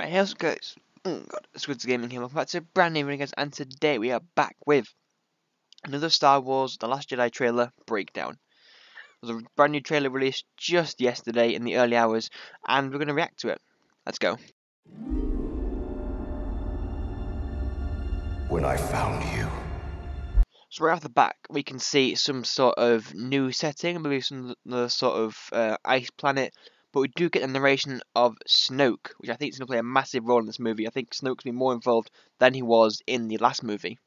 Alright, how's it guys? Oh god, Squidzz Gaming here, welcome back to a brand new video guys, and today we are back with another Star Wars The Last Jedi trailer breakdown. There's a brand new trailer released just yesterday in the early hours, and we're going to react to it. Let's go. When I found you. So right off the back, we can see some sort of new setting, I believe some sort of ice planet. But we do get the narration of Snoke, which I think is going to play a massive role in this movie. I think Snoke's been more involved than he was in the last movie.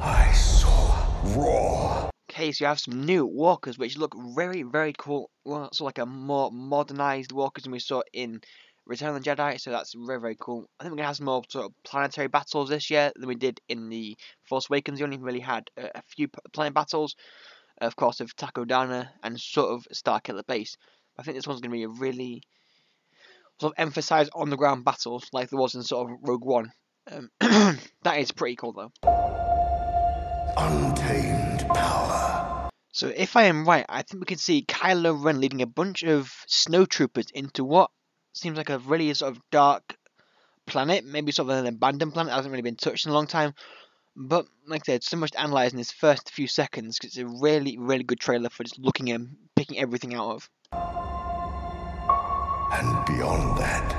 I saw raw. Okay, so you have some new walkers, which look very, very cool. Well, so like a more modernized walkers than we saw in Return of the Jedi. So that's very, very cool. I think we're going to have some more sort of planetary battles this year than we did in the Force Awakens. We only really had a few planet battles, of course, of Takodana and sort of Starkiller Base. I think this one's going to be a really sort of emphasised on the ground battles like there was in sort of Rogue One. That is pretty cool though. Untamed power. So if I am right, I think we can see Kylo Ren leading a bunch of snowtroopers into what seems like a really sort of dark planet, maybe sort of an abandoned planet that hasn't really been touched in a long time. But like I said, so much to analyse in this first few seconds because it's a really, really good trailer for just looking and picking everything out of. And beyond that.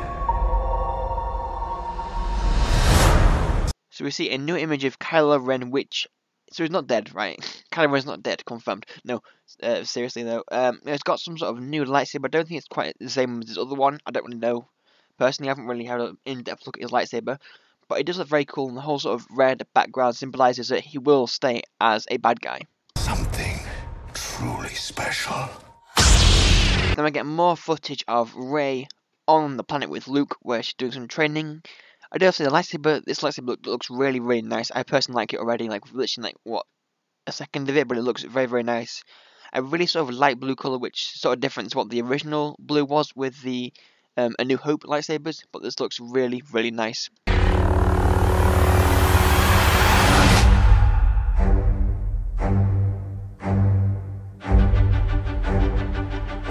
So we see a new image of Kylo Ren, which... So he's not dead, right? Kylo Ren's not dead, confirmed. No, seriously though. It's got some sort of new lightsaber. I don't think it's quite the same as his other one. I don't really know. Personally, I haven't really had an in-depth look at his lightsaber. But it does look very cool, and the whole sort of red background symbolises that he will stay as a bad guy. Something truly special. Then we get more footage of Rey on the planet with Luke, where she's doing some training. I do have to say the lightsaber, this lightsaber looks really, really nice. I personally like it already, like literally like what, a second of it, but it looks very, very nice. A really sort of light blue colour, which is sort of different to what the original blue was with the A New Hope lightsabers, but this looks really, really nice.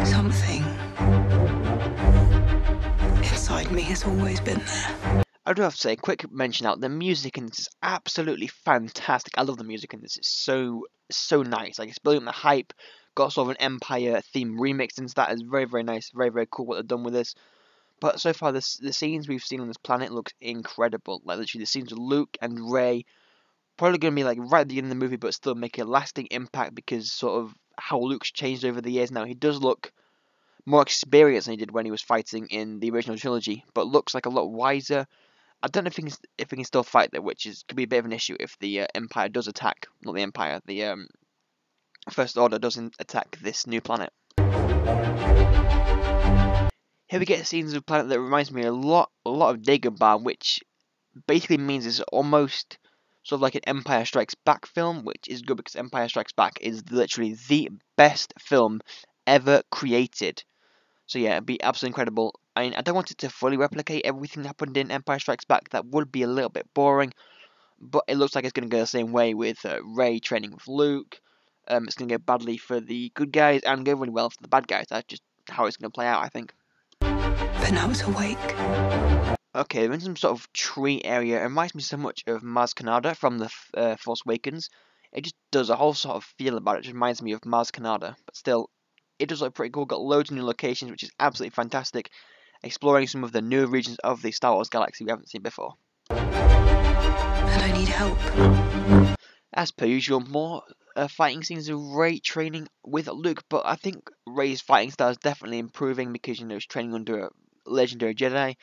Something inside me has always been there. I do have to say, quick mention out, the music in this is absolutely fantastic. I love the music in this, it's so nice. Like, it's building the hype, got sort of an Empire theme remixed into that. Is very, very nice, very, very cool what they've done with this. But so far, the scenes we've seen on this planet looks incredible. Like, literally, the scenes of Luke and Rey, probably going to be like right at the end of the movie, but still make a lasting impact because sort of how Luke's changed over the years now. He does look more experienced than he did when he was fighting in the original trilogy, but looks like a lot wiser. I don't know if he can still fight there, which could be a bit of an issue if the Empire does attack. Not the Empire, the First Order doesn't attack this new planet. Here we get scenes of a planet that reminds me a lot of Dagobah, which basically means it's almost sort of like an Empire Strikes Back film, which is good because Empire Strikes Back is literally the best film ever created. So yeah, it'd be absolutely incredible. I mean, I don't want it to fully replicate everything that happened in Empire Strikes Back. That would be a little bit boring. But it looks like it's going to go the same way with Rey training with Luke. It's going to go badly for the good guys and go really well for the bad guys. That's just how it's going to play out, I think. But now it's awake. Okay, we're in some sort of tree area. It reminds me so much of Maz Kanata from the Force Awakens. It just does a whole sort of feel about it. It just reminds me of Maz Kanata. But still, it does look pretty cool. Got loads of new locations, which is absolutely fantastic. Exploring some of the newer regions of the Star Wars galaxy we haven't seen before. And I need help. As per usual, more fighting scenes of Rey training with Luke, but I think Rey's fighting style is definitely improving because, you know, she's training under a legendary Jedi,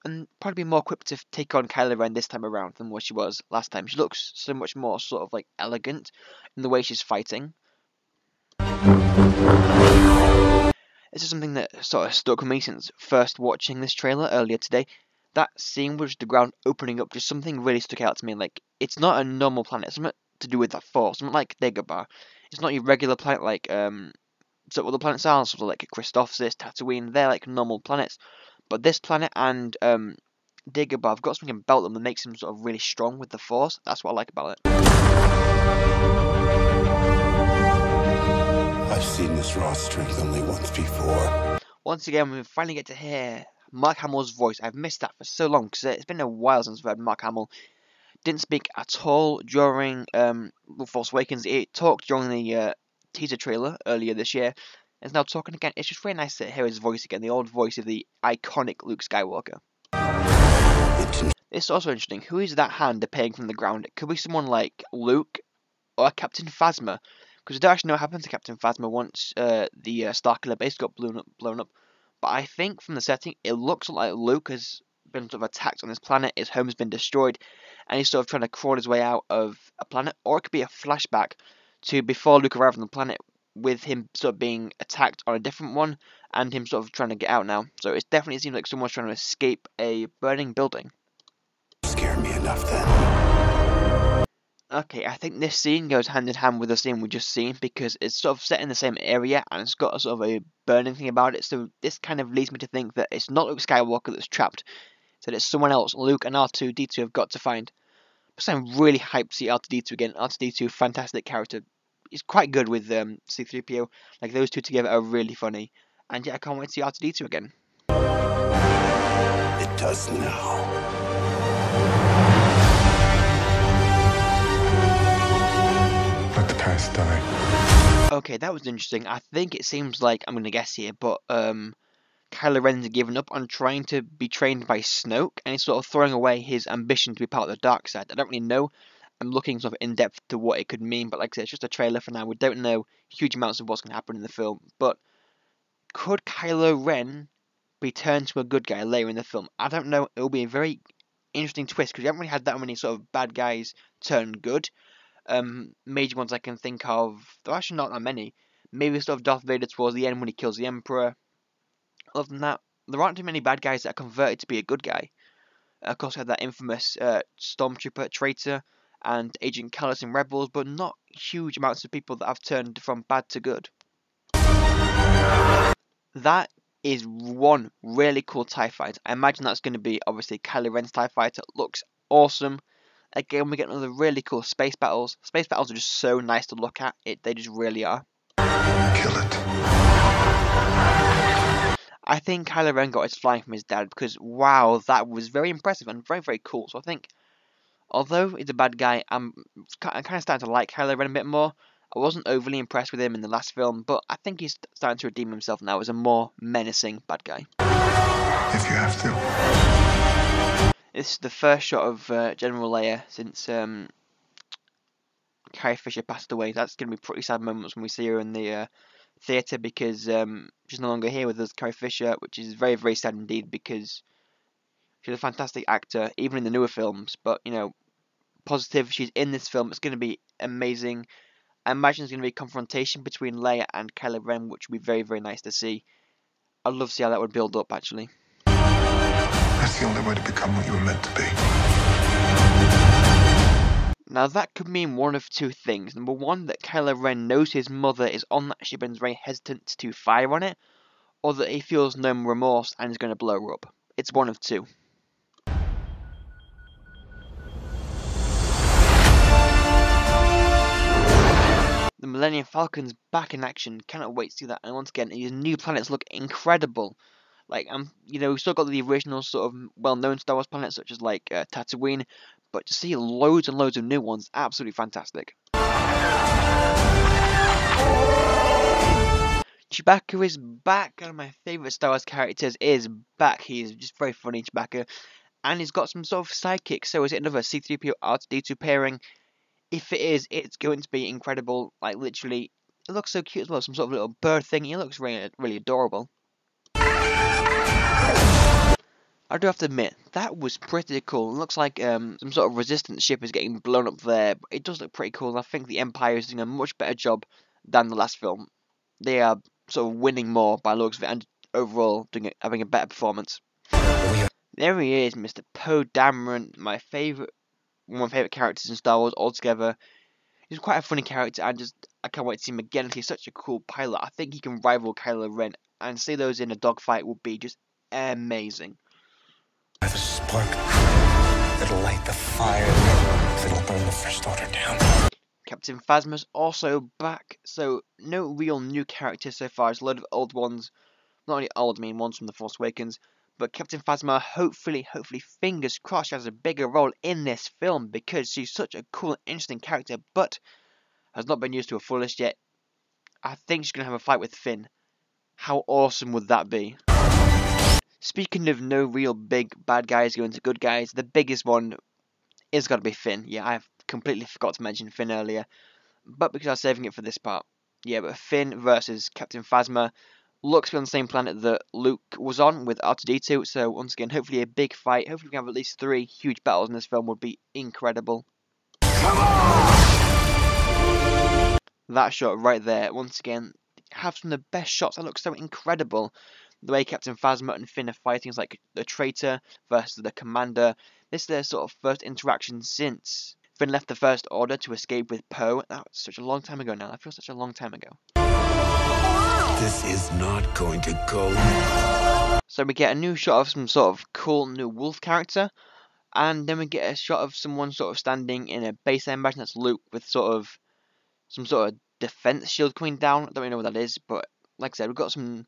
and probably be more equipped to take on Kylo Ren this time around than what she was last time. She looks so much more sort of like elegant in the way she's fighting. This is something that sort of stuck with me since first watching this trailer earlier today. That scene with the ground opening up, just something really stuck out to me. Like, it's not a normal planet. It's something to do with that Force. Something like Dagobah. It's not your regular planet like so other planets are, sort of like Christophsis, Tatooine. They're like normal planets. But this planet and Dagobah have got something about them that makes them sort of really strong with the Force. That's what I like about it. I've seen this raw strength only once before. Once again, we finally get to hear Mark Hamill's voice. I've missed that for so long because it's been a while since I've heard Mark Hamill. Didn't speak at all during Force Awakens. He talked during the teaser trailer earlier this year. And is now talking again. It's just really nice to hear his voice again, the old voice of the iconic Luke Skywalker. It's also interesting. Who is that hand appearing from the ground? It could be someone like Luke or Captain Phasma, because we don't actually know what happened to Captain Phasma once the Starkiller base got blown up. But I think from the setting, it looks like Luke has been sort of attacked on this planet. His home's been destroyed, and he's sort of trying to crawl his way out of a planet. Or it could be a flashback to before Luke arrived on the planet, with him sort of being attacked on a different one, and him sort of trying to get out now. So it definitely seems like someone's trying to escape a burning building. Scare me enough then. Okay, I think this scene goes hand in hand with the scene we just seen, because it's sort of set in the same area and it's got a sort of a burning thing about it. So this kind of leads me to think that it's not Luke Skywalker that's trapped, that it's someone else. Luke and R2-D2 have got to find. But I'm really hyped to see R2-D2 again. R2-D2, fantastic character. He's quite good with C-3PO. Like, those two together are really funny. And yeah, I can't wait to see R2-D2 again. It does now. Let the past die. Okay, that was interesting. I think it seems like, I'm going to guess here, but Kylo Ren's given up on trying to be trained by Snoke, and he's sort of throwing away his ambition to be part of the dark side. I don't really know. I'm looking sort of in depth to what it could mean, but like I said, it's just a trailer for now. We don't know huge amounts of what's going to happen in the film. But could Kylo Ren be turned to a good guy later in the film? I don't know. It will be a very interesting twist, because we haven't really had that many sort of bad guys turn good. Major ones I can think of, there are actually not that many. Maybe sort of Darth Vader towards the end when he kills the Emperor. Other than that, there aren't too many bad guys that are converted to be a good guy. Of course, we had that infamous Stormtrooper traitor and Agent Callus in Rebels, but not huge amounts of people that have turned from bad to good. That is one really cool TIE fighter. I imagine that's going to be, obviously, Kylo Ren's TIE fighter. It looks awesome. Again, we get another really cool space battles. Space battles are just so nice to look at. They just really are. Kill it. I think Kylo Ren got his flying from his dad, because wow, that was very impressive and very, very cool. So I think, although he's a bad guy, I'm kind of starting to like Kylo Ren a bit more. I wasn't overly impressed with him in the last film, but I think he's starting to redeem himself now as a more menacing bad guy. If you have to. This is the first shot of General Leia since Carrie Fisher passed away. That's going to be pretty sad moments when we see her in the theatre, because she's no longer here with us, Carrie Fisher, which is very, very sad indeed, because she's a fantastic actor, even in the newer films. But, you know, positive, she's in this film. It's going to be amazing. I imagine there's going to be a confrontation between Leia and Kylo Ren, which would be very, very nice to see. I'd love to see how that would build up, actually. That's the only way to become what you were meant to be. Now that could mean one of two things. Number one, that Kylo Ren knows his mother is on that ship and is very hesitant to fire on it, or that he feels no remorse and is going to blow her up. It's one of two. The Millennium Falcon's back in action. Cannot wait to see that. And once again, these new planets look incredible. Like, you know, we've still got the original sort of well-known Star Wars planets, such as like Tatooine, but to see loads and loads of new ones, absolutely fantastic. Chewbacca is back. One of my favourite Star Wars characters is back. He is just very funny, Chewbacca, and he's got some sort of sidekicks. So is it another C-3PO R2-D2 pairing? If it is, it's going to be incredible. Like, literally, it looks so cute as well. Some sort of little bird thing. It looks really, really adorable. I do have to admit, that was pretty cool. It looks like some sort of resistance ship is getting blown up there, but it does look pretty cool. I think the Empire is doing a much better job than the last film. They are sort of winning more by looks of it, and overall having a better performance. There he is, Mr. Poe Dameron, one of my favourite characters in Star Wars altogether. He's quite a funny character, and I can't wait to see him again. He's such a cool pilot. I think he can rival Kylo Ren, and see those in a dogfight would be just amazing. The spark that'll light the fire that'll burn the First Order down. Captain Phasma's also back, so no real new characters so far. It's a load of old ones, not only old, I mean ones from The Force Awakens, But Captain Phasma, hopefully, fingers crossed, she has a bigger role in this film because she's such a cool and interesting character, but has not been used to her fullest yet. I think she's going to have a fight with Finn. How awesome would that be? Speaking of no real big bad guys going to good guys, the biggest one is got to be Finn. Yeah, I completely forgot to mention Finn earlier, but because I was saving it for this part. Yeah, but Finn versus Captain Phasma. Looks to be on the same planet that Luke was on with R2-D2, so once again, hopefully a big fight. Hopefully we can have at least 3 huge battles in this film would be incredible. Come on! That shot right there, once again, have some of the best shots that look so incredible. The way Captain Phasma and Finn are fighting is like the traitor versus the commander. This is their sort of first interaction since Finn left the First Order to escape with Poe. That was such a long time ago now. That feels such a long time ago. This is not going to go. So we get a new shot of some sort of cool new wolf character. And then we get a shot of someone sort of standing in a base. I imagine that's Luke with sort of some sort of defense shield coming down. I don't really know what that is, but like I said, we've got some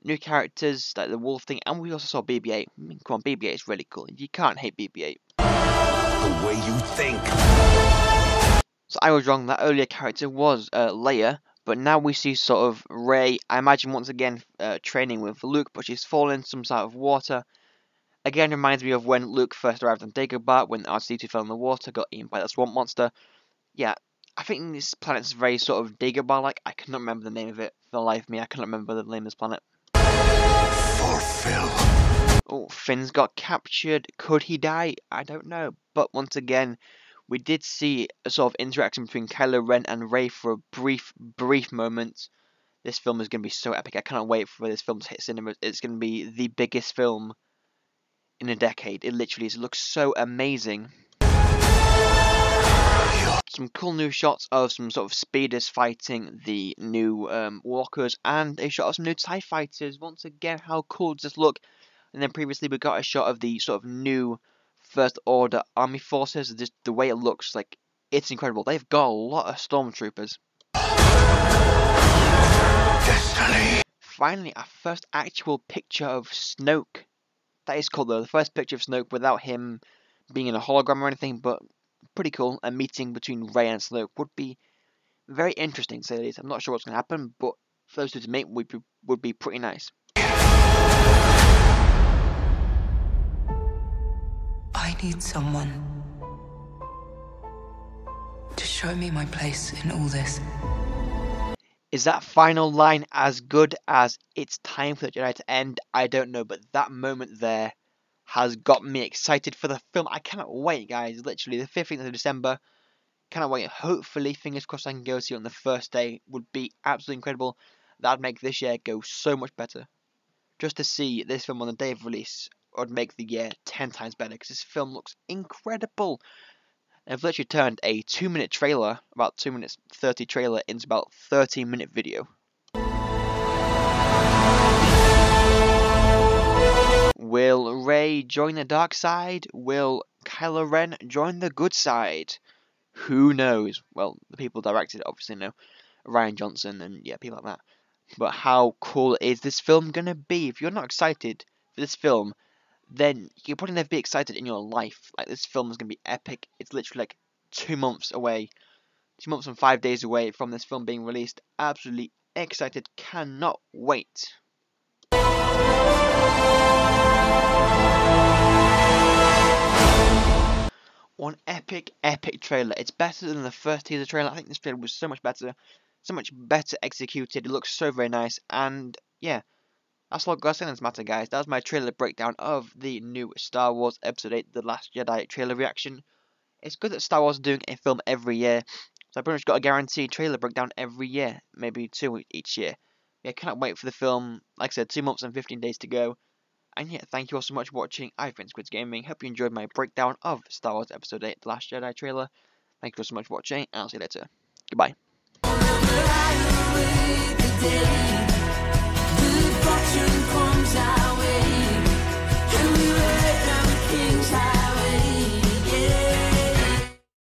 new characters like the wolf thing, and we also saw BB-8. I mean, come on, BB-8 is really cool. You can't hate BB-8. The way you think. So I was wrong. That earlier character was Leia, but now we see sort of Rey. I imagine once again training with Luke, but she's fallen some sort of water. Again, reminds me of when Luke first arrived on Dagobah, when R2-D2 fell in the water, got eaten by the swamp monster. Yeah, I think this planet's very sort of Dagobah-like. I cannot remember the name of it for the life of me. I cannot remember the name of this planet. Fulfill. Oh, Finn's got captured. Could he die? I don't know. But once again, we did see a sort of interaction between Kylo Ren and Rey for a brief moment. This film is going to be so epic. I cannot wait for this film to hit cinemas. It's going to be the biggest film in a decade. It literally is. It looks so amazing. Some cool new shots of some sort of speeders fighting the new walkers, and a shot of some new TIE fighters. Once again, how cool does this look? And then previously we got a shot of the sort of new First Order army forces. Just the way it looks, like, it's incredible. They've got a lot of stormtroopers. Destiny. Finally, our first actual picture of Snoke. That is cool though. The first picture of Snoke without him being in a hologram or anything, but pretty cool. A meeting between Rey and Snoke would be very interesting, to say the least. I'm not sure what's going to happen, but for those two to meet would be pretty nice. I need someone to show me my place in all this. Is that final line as good as it's time for the Jedi to end? I don't know, but that moment there has got me excited for the film. I cannot wait, guys. Literally, the 15th of December. Cannot wait. Hopefully, fingers crossed, I can go see it on the first day. Would be absolutely incredible. That'd make this year go so much better. Just to see this film on the day of release would make the year 10 times better, because this film looks incredible. They've literally turned a 2-minute trailer, about 2 minutes 30 trailer, into about 30-minute video. Will Rey join the dark side? Will Kylo Ren join the good side? Who knows? Well, the people directed it obviously know. Rian Johnson and yeah, people like that. But how cool is this film gonna be? If you're not excited for this film, then you'll probably never be excited in your life. Like, this film is gonna be epic. It's literally like 2 months away. 2 months and 5 days away from this film being released. Absolutely excited. Cannot wait. One epic trailer. It's better than the first teaser trailer. I think this trailer was so much better executed. It looks so very nice, and yeah, that's all I've got to say on this matter, guys. That was my trailer breakdown of the new Star Wars Episode 8, The Last Jedi trailer reaction. It's good that Star Wars is doing a film every year, so I pretty much got a guaranteed trailer breakdown every year, maybe 2 each year. Yeah, cannot wait for the film. Like I said, 2 months and 15 days to go. And yeah, thank you all so much for watching. I've been Squidzz Gaming. Hope you enjoyed my breakdown of Star Wars Episode 8, The Last Jedi trailer. Thank you all so much for watching, and I'll see you later. Goodbye. Good fortune comes our way.